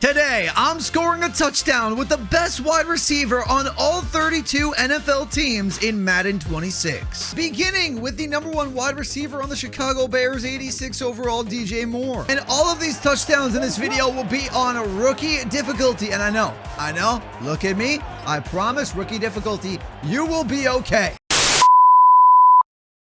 Today, I'm scoring a touchdown with the best wide receiver on all 32 NFL teams in Madden 26. Beginning with the #1 wide receiver on the Chicago Bears, 86 overall DJ Moore. And all of these touchdowns in this video will be on a rookie difficulty. And I know, look at me. I promise rookie difficulty, you will be okay.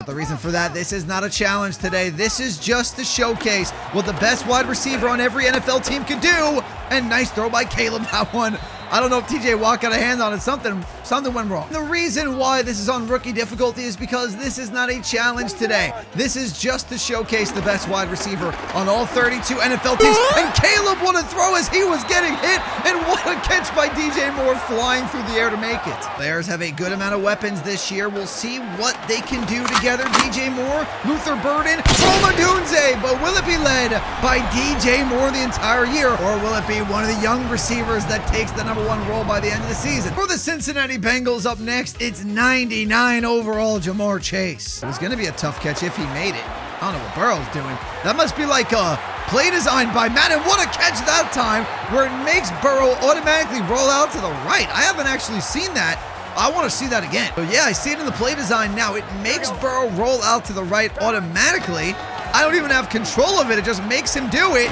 The reason for that, this is not a challenge today. This is just to showcase what the best wide receiver on every NFL team can do. And nice throw by Caleb, that one. I don't know if TJ Watt got a hand on it. Something went wrong. The reason why this is on rookie difficulty is because this is not a challenge today. This is just to showcase the best wide receiver on all 32 NFL teams. And Caleb, what a throw as he was getting hit. And what a catch by DJ Moore flying through the air to make it. Bears have a good amount of weapons this year. We'll see what they can do together. DJ Moore, Luther Burden, Roma Dunze. But will it be led by DJ Moore the entire year? Or will it be one of the young receivers that takes the #1 role by the end of the season? For the Cincinnati Bengals up next, it's 99 overall JAMARR Chase. It was going to be a tough catch if he made it. I don't know what Burrow's doing. That must be like a play designed by Madden. What a catch that time, where it makes Burrow automatically roll out to the right. I haven't actually seen that. I want to see that again. So yeah, I see it in the play design now. It makes Burrow roll out to the right automatically. I don't even have control of it. It just makes him do it.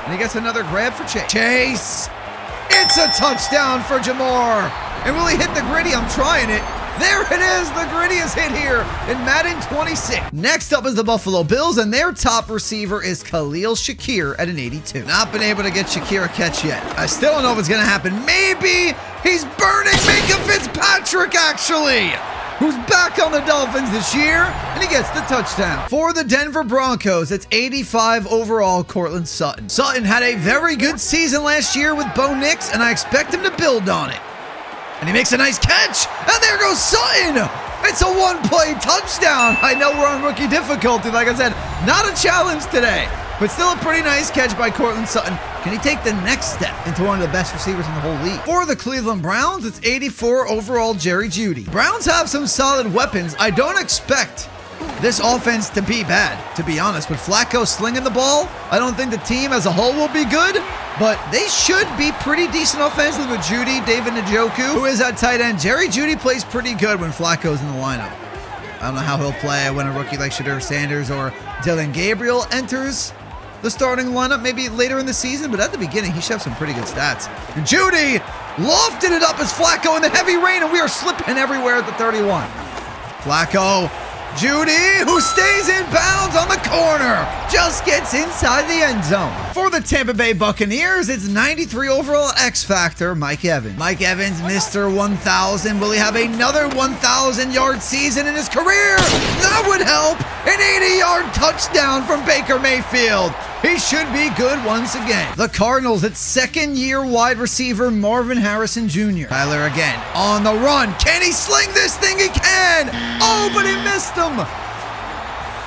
And he gets another grab for Chase. Chase! It's a touchdown for JAMARR. And will he hit the gritty? I'm trying it. There it is. The grittiest hit here in Madden 26. Next up is the Buffalo Bills, and their top receiver is Khalil Shakir at an 82. Not been able to get Shakir a catch yet. I still don't know if it's going to happen. Maybe he's burning Minka Fitzpatrick, actually, who's back on the Dolphins this year, and he gets the touchdown. For the Denver Broncos, it's 85 overall Courtland Sutton. Sutton had a very good season last year with Bo Nix, and I expect him to build on it. And he makes a nice catch, and there goes Sutton. It's a one-play touchdown. I know we're on rookie difficulty, like I said, not a challenge today, but still a pretty nice catch by Courtland Sutton. Can he take the next step into one of the best receivers in the whole league? For the Cleveland Browns, it's 84 overall Jerry Jeudy. Browns have some solid weapons. I don't expect this offense to be bad, to be honest. With Flacco slinging the ball, I don't think the team as a whole will be good, but they should be pretty decent offensively with Jeudy, David Njoku, who is at tight end. Jerry Jeudy plays pretty good when Flacco's in the lineup. I don't know how he'll play when a rookie like Shedeur Sanders or Dylan Gabriel enters the starting lineup maybe later in the season, but at the beginning, he should have some pretty good stats. And Jeudy lofted it up as Flacco in the heavy rain, and we are slipping everywhere at the 31. Flacco, Jeudy, who stays in bounds on the corner, just gets inside the end zone. For the Tampa Bay Buccaneers, it's 93 overall X Factor, Mike Evans. Mike Evans, Mr. 1,000. Will he have another 1,000-yard season in his career? That would help. An 80-yard touchdown from Baker Mayfield. He should be good once again. The Cardinals, it's second-year wide receiver Marvin Harrison Jr. Tyler again on the run. Can he sling this thing? He can. Oh, but he missed him.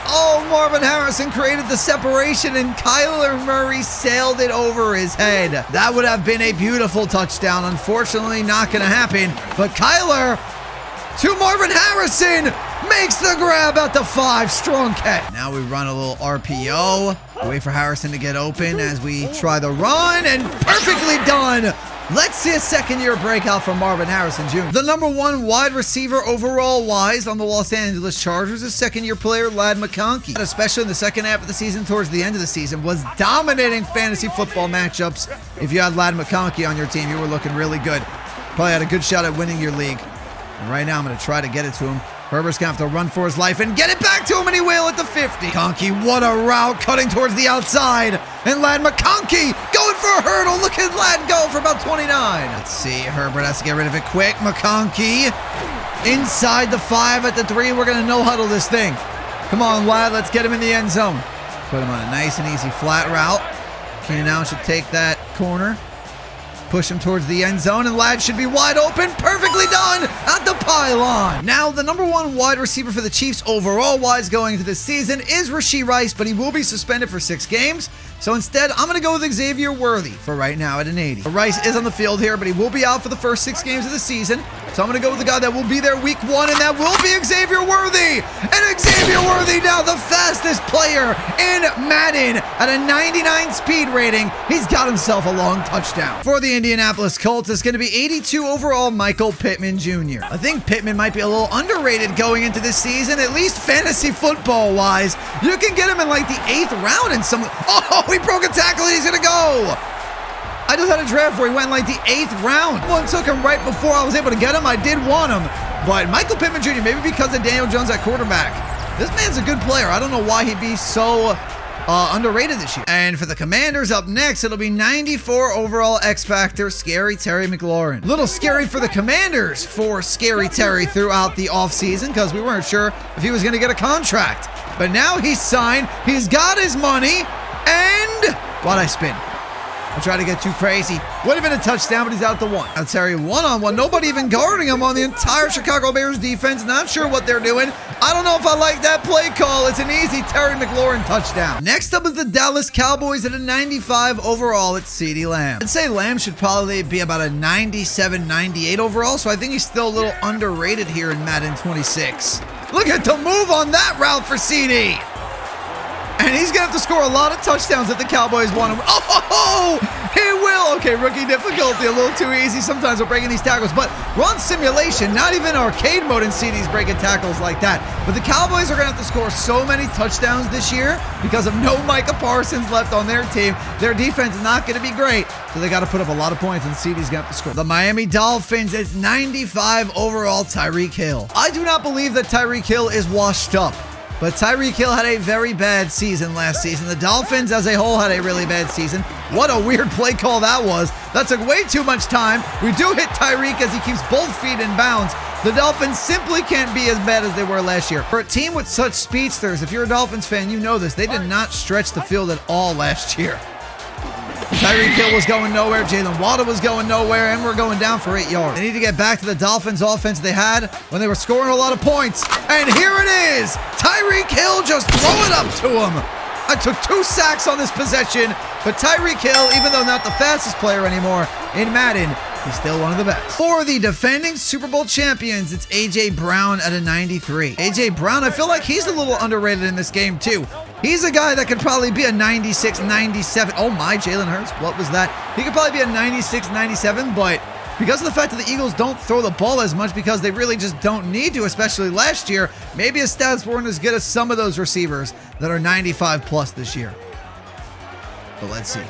Oh, Marvin Harrison created the separation, and Kyler Murray sailed it over his head. That would have been a beautiful touchdown. Unfortunately, not going to happen. But Kyler to Marvin Harrison makes the grab at the 5. Strong catch. Now we run a little RPO. Wait for Harrison to get open as we try the run, and perfectly done. Let's see a second-year breakout from Marvin Harrison Jr. The #1 wide receiver overall-wise on the Los Angeles Chargers is second-year player Ladd McConkey. Especially in the second half of the season, towards the end of the season, was dominating fantasy football matchups. If you had Ladd McConkey on your team, you were looking really good. Probably had a good shot at winning your league. And right now, I'm going to try to get it to him. Herbert's going to have to run for his life and get it back to him, and he will at the 50. McConkey, what a route, cutting towards the outside. And Ladd McConkey going for a hurdle. Look at Ladd go for about 29. Let's see, Herbert has to get rid of it quick. McConkey inside the 5 at the 3. We're going to no-huddle this thing. Come on, Ladd, let's get him in the end zone. Put him on a nice and easy flat route. Keenan Allen should take that corner. Push him towards the end zone, and Ladd should be wide open. Perfectly done at the pylon. Now, the #1 wide receiver for the Chiefs overall-wise going into this season is Rashee Rice, but he will be suspended for 6 games. So instead, I'm going to go with Xavier Worthy for right now at an 80. Rice is on the field here, but he will be out for the first 6 games of the season. So I'm going to go with the guy that will be there week 1, and that will be Xavier Worthy. And Xavier Worthy now the fastest player in Madden at a 99 speed rating. He's got himself a long touchdown. For the Indianapolis Colts, it's going to be 82 overall Michael Pittman Jr. I think Pittman might be a little underrated going into this season, at least fantasy football wise. You can get him in like the 8th round in some. Oh, he broke a tackle and he's going to go. I just had a draft where he went like the 8th round. One took him right before I was able to get him. I did want him. But Michael Pittman Jr., maybe because of Daniel Jones at quarterback. This man's a good player. I don't know why he'd be so underrated this year. And for the Commanders up next, it'll be 94 overall X Factor, Scary Terry McLaurin. Little scary for the Commanders for Scary Terry throughout the offseason because we weren't sure if he was going to get a contract. But now he's signed. He's got his money. And why'd I spin? I tried to get too crazy. Would have been a touchdown, but he's out the 1. Now Terry one-on-one. Nobody even guarding him on the entire Chicago Bears defense. Not sure what they're doing. I don't know if I like that play call. It's an easy Terry McLaurin touchdown. Next up is the Dallas Cowboys at a 95 overall. It's CeeDee Lamb. I'd say Lamb should probably be about a 97, 98 overall, so I think he's still a little underrated here in Madden 26. Look at the move on that route for CeeDee. And he's going to have to score a lot of touchdowns if the Cowboys want him. Oh, he will. Okay, rookie difficulty, a little too easy. Sometimes we're breaking these tackles. But run simulation, not even arcade mode, and CeeDee's breaking tackles like that. But the Cowboys are going to have to score so many touchdowns this year because of no Micah Parsons left on their team. Their defense is not going to be great, so they got to put up a lot of points, and CeeDee's going to have to score. The Miami Dolphins, it's 95 overall Tyreek Hill. I do not believe that Tyreek Hill is washed up. But Tyreek Hill had a very bad season last season. The Dolphins as a whole had a really bad season. What a weird play call that was. That took way too much time. We do hit Tyreek as he keeps both feet in bounds. The Dolphins simply can't be as bad as they were last year. For a team with such speedsters, if you're a Dolphins fan, you know this. They did not stretch the field at all last year. Tyreek Hill was going nowhere. Jalen Waddle was going nowhere. And we're going down for 8 yards. They need to get back to the Dolphins offense they had when they were scoring a lot of points. And here it is. Tyreek Hill just throw it up to him. I took 2 sacks on this possession. But Tyreek Hill, even though not the fastest player anymore in Madden, he's still one of the best. For the defending Super Bowl champions, it's A.J. Brown at a 93. A.J. Brown, I feel like he's a little underrated in this game too. He's a guy that could probably be a 96, 97. Oh my, Jalen Hurts, what was that? He could probably be a 96, 97, but because of the fact that the Eagles don't throw the ball as much because they really just don't need to, especially last year, maybe his stats weren't as good as some of those receivers that are 95 plus this year. But let's see.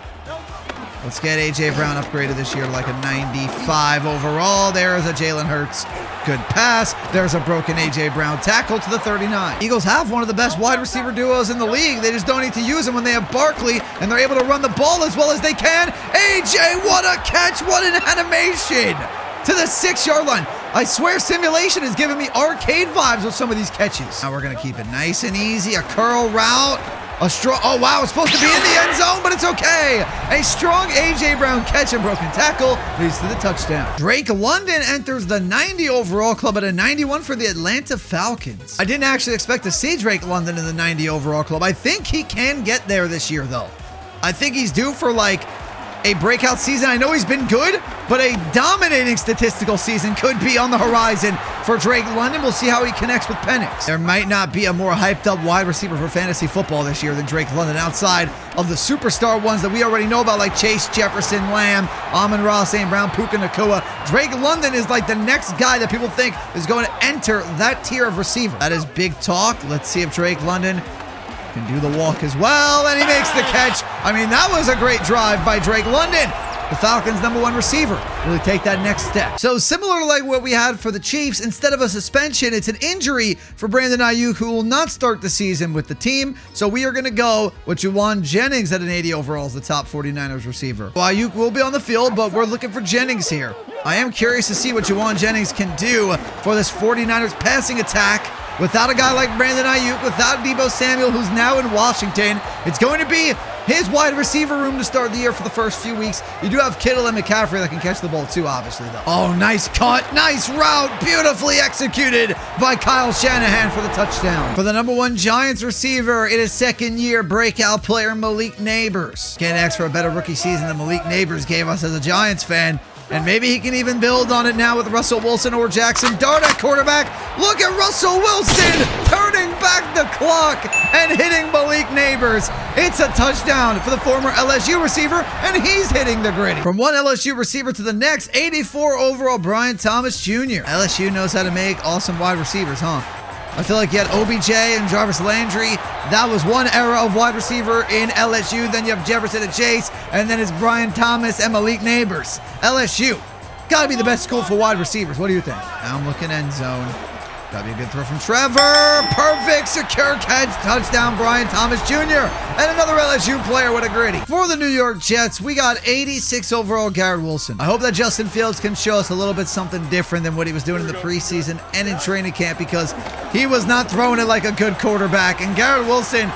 Let's get A.J. Brown upgraded this year like a 95 overall. There's a Jalen Hurts. Good pass. There's a broken A.J. Brown tackle to the 39. Eagles have one of the best wide receiver duos in the league. They just don't need to use them when they have Barkley and they're able to run the ball as well as they can. A.J., what a catch. What an animation. To the 6-yard line. I swear simulation is giving me arcade vibes with some of these catches. Now we're going to keep it nice and easy. A curl route. A strong, oh wow, it's supposed to be in the end zone, but it's okay. A strong A.J. Brown catch and broken tackle leads to the touchdown. Drake London enters the 90 overall club at a 91 for the Atlanta Falcons. I didn't actually expect to see Drake London in the 90 overall club. I think he can get there this year though. I think he's due for like a breakout season. I know he's been good, but a dominating statistical season could be on the horizon for Drake London. We'll see how he connects with Penix. There might not be a more hyped up wide receiver for fantasy football this year than Drake London outside of the superstar ones that we already know about like Chase, Jefferson, Lamb, Amon-Ra, St. Brown, Puka Nacua. Drake London is like the next guy that people think is going to enter that tier of receiver. That is big talk. Let's see if Drake London can do the walk as well, and he makes the catch. I mean, that was a great drive by Drake London. The Falcons' #1 receiver really take that next step. So similar to like what we had for the Chiefs, instead of a suspension, it's an injury for Brandon Ayuk, who will not start the season with the team. So we are going to go with Juwan Jennings at an 80 overall as the top 49ers receiver. Well, Ayuk will be on the field, but we're looking for Jennings here. I am curious to see what Juwan Jennings can do for this 49ers passing attack. Without a guy like Brandon Ayuk, without Deebo Samuel, who's now in Washington, it's going to be His wide receiver room to start the year for the first few weeks. You do have Kittle and McCaffrey that can catch the ball too, obviously, though. Oh, nice cut. Nice route. Beautifully executed by Kyle Shanahan for the touchdown. For the #1 Giants receiver, it is second-year breakout player Malik Nabers. Can't ask for a better rookie season than Malik Nabers gave us as a Giants fan. And maybe he can even build on it now with Russell Wilson or Jackson Dart at quarterback. Look at Russell Wilson turning back the clock and hitting Malik Nabers. It's a touchdown for the former LSU receiver, and he's hitting the gritty. From one LSU receiver to the next, 84 overall Brian Thomas Jr. LSU knows how to make awesome wide receivers, huh? I feel like you had OBJ and Jarvis Landry. That was one era of wide receiver in LSU. Then you have Jefferson and Chase. And then it's Brian Thomas and Malik Nabers. LSU. Gotta be the best school for wide receivers. What do you think? Now I'm looking end zone. Gotta be a good throw from Trevor. Perfect secure catch. Touchdown Brian Thomas Jr. And another LSU player with a gritty. For the New York Jets, we got 86 overall Garrett Wilson. I hope that Justin Fields can show us a little bit something different than what he was doing in the preseason and in training camp, because he was not throwing it like a good quarterback. And Garrett Wilson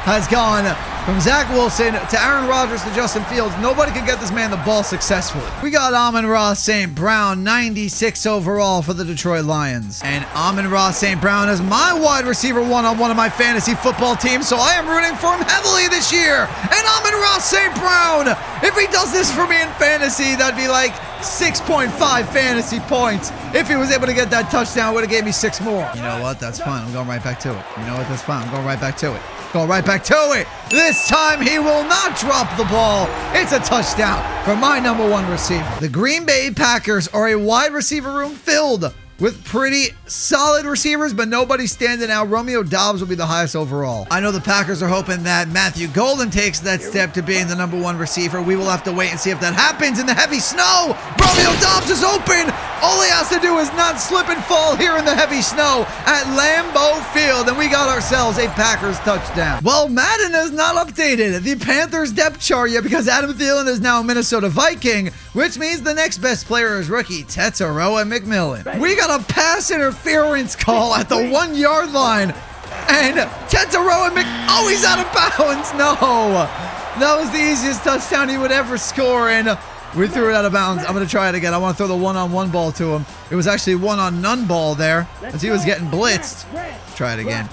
has gone from Zach Wilson to Aaron Rodgers to Justin Fields. Nobody can get this man the ball successfully. We got Amon-Ra St. Brown, 96 overall for the Detroit Lions. And Amon-Ra St. Brown is my wide receiver one on one of my fantasy football teams, so I am rooting for him heavily this year. And Amon-Ra St. Brown, if he does this for me in fantasy, that'd be like 6.5 fantasy points. If he was able to get that touchdown, it would have gave me 6 more. You know what? That's fine. I'm going right back to it. You know what? That's fine. I'm going right back to it. Go right back to it. This time he will not drop the ball. It's a touchdown for my #1 receiver. The Green Bay Packers are a wide receiver room filled with pretty solid receivers, but nobody standing out. Romeo Doubs will be the highest overall. I know the Packers are hoping that Matthew Golden takes that step to being the #1 receiver. We will have to wait and see if that happens in the heavy snow. Romeo Doubs is open. All he has to do is not slip and fall here in the heavy snow at Lambeau Field, and we got ourselves a Packers touchdown. Well, Madden has not updated the Panthers depth chart yet because Adam Thielen is now a Minnesota Viking, which means the next best player is rookie Tetairoa McMillan. We got a pass interference call at the 1-yard line, and Tetairoa oh, he's out of bounds. No, that was the easiest touchdown he would ever score, and we threw it out of bounds. I'm going to try it again. I want to throw the one-on-one ball to him. It was actually one-on-none ball there as he was getting blitzed. Try it again.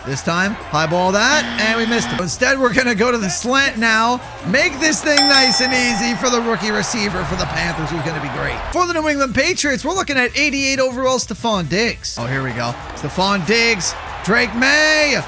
This time, high ball that, and we missed it. Instead, we're going to go to the slant now. Make this thing nice and easy for the rookie receiver for the Panthers, who's going to be great. For the New England Patriots, we're looking at 88 overall Stephon Diggs. Oh, here we go. Stephon Diggs. Drake May.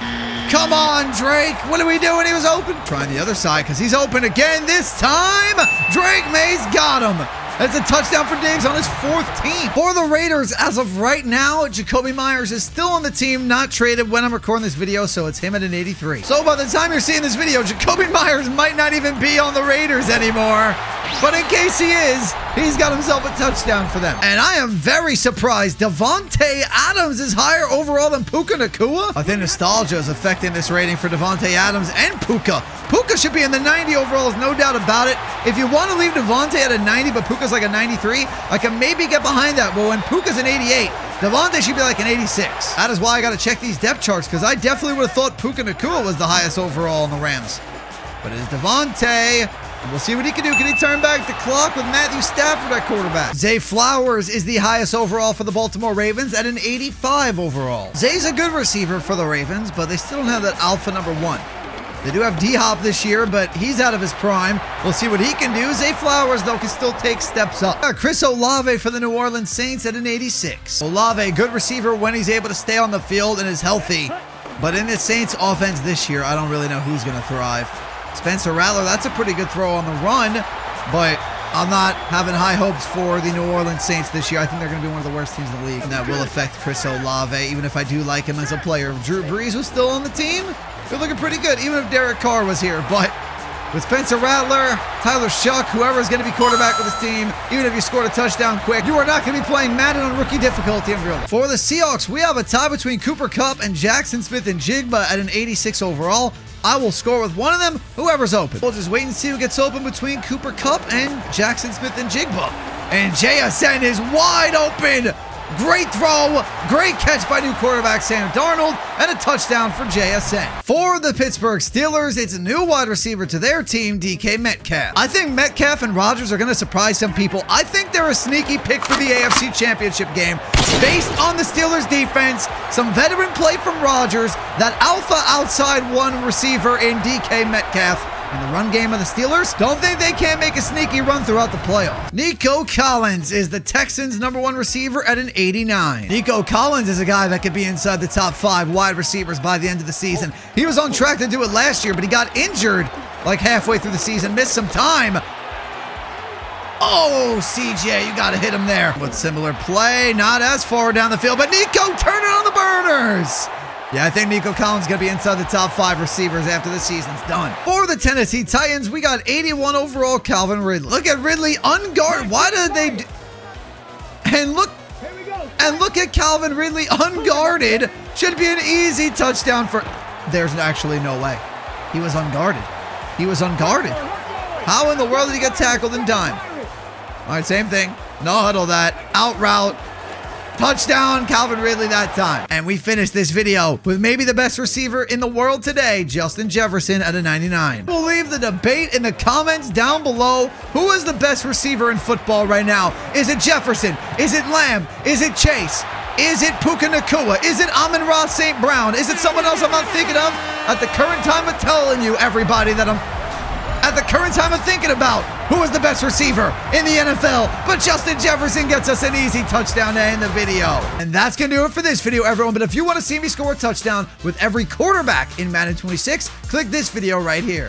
Come on, Drake. What are we doing? He was open. Trying the other side because he's open again this time. Drake May's got him. That's a touchdown for Diggs on his 4th team. For the Raiders, as of right now, Jacoby Myers is still on the team, not traded when I'm recording this video, so it's him at an 83. So by the time you're seeing this video, Jacoby Myers might not even be on the Raiders anymore. But in case he is, he's got himself a touchdown for them. And I am very surprised Davante Adams is higher overall than Puka Nacua. I think nostalgia is affecting this rating for Davante Adams and Puka. Puka should be in the 90 overalls, no doubt about it. If you want to leave Davante at a 90, but Puka's like a 93, I can maybe get behind that. But when Puka's an 88, Davante should be like an 86. That is why I got to check these depth charts, because I definitely would have thought Puka Nacua was the highest overall in the Rams. But it is Davante. We'll see what he can do. Can he turn back the clock with Matthew Stafford at quarterback? Zay Flowers is the highest overall for the Baltimore Ravens at an 85 overall. Zay's a good receiver for the Ravens, but they still don't have that alpha #1. They do have D-Hop this year, but he's out of his prime. We'll see what he can do. Zay Flowers, though, can still take steps up. Chris Olave for the New Orleans Saints at an 86. Olave, good receiver when he's able to stay on the field and is healthy. But in the Saints offense this year, I don't really know who's going to thrive. Spencer Rattler, that's a pretty good throw on the run, but I'm not having high hopes for the New Orleans Saints this year. I think they're going to be one of the worst teams in the league, and that will affect Chris Olave, even if I do like him as a player. If Drew Brees was still on the team, they're looking pretty good, even if Derek Carr was here. But with Spencer Rattler, Tyler Shuck, whoever is going to be quarterback with this team, even if you scored a touchdown quick, you are not going to be playing Madden on rookie difficulty in real life. For the Seahawks, we have a tie between Cooper Kupp and Jackson Smith and Jigba at an 86 overall. I will score with one of them, whoever's open. We'll just wait and see who gets open between Cooper Kupp and Jackson Smith and Jigba. And JSN is wide open. Great throw, great catch by new quarterback Sam Darnold, and a touchdown for JSN. For the Pittsburgh Steelers, it's a new wide receiver to their team, DK Metcalf. I think Metcalf and Rodgers are going to surprise some people. I think they're a sneaky pick for the AFC Championship game. Based on the Steelers defense, some veteran play from Rodgers, that alpha outside one receiver in DK Metcalf, and the run game of the Steelers, don't think they can't make a sneaky run throughout the playoffs. Nico Collins is the Texans' #1 receiver at an 89. Nico Collins is a guy that could be inside the top 5 wide receivers by the end of the season. He was on track to do it last year, but he got injured like halfway through the season, missed some time. Oh, CJ, you got to hit him there. With similar play, not as far down the field, but Nico turning on the burners. Yeah, I think Nico Collins is going to be inside the top 5 receivers after the season's done. For the Tennessee Titans, we got 81 overall Calvin Ridley. Look at Ridley unguarded. Why did they And look at Calvin Ridley unguarded. Should be an easy touchdown for... There's actually no way. He was unguarded. He was unguarded. How in the world did he get tackled in dime? All right, same thing. No huddle that. Out route. Touchdown, Calvin Ridley that time. And we finished this video with maybe the best receiver in the world today, Justin Jefferson at a 99. We'll leave the debate in the comments down below. Who is the best receiver in football right now? Is it Jefferson? Is it Lamb? Is it Chase? Is it Puka Nacua? Is it Amon-Ra St. Brown? Is it someone else I'm not thinking of? At the current time of telling you, everybody, that at the current time of thinking about who is the best receiver in the NFL, but Justin Jefferson gets us an easy touchdown to end the video. And that's going to do it for this video, everyone. But if you want to see me score a touchdown with every quarterback in Madden 26, click this video right here.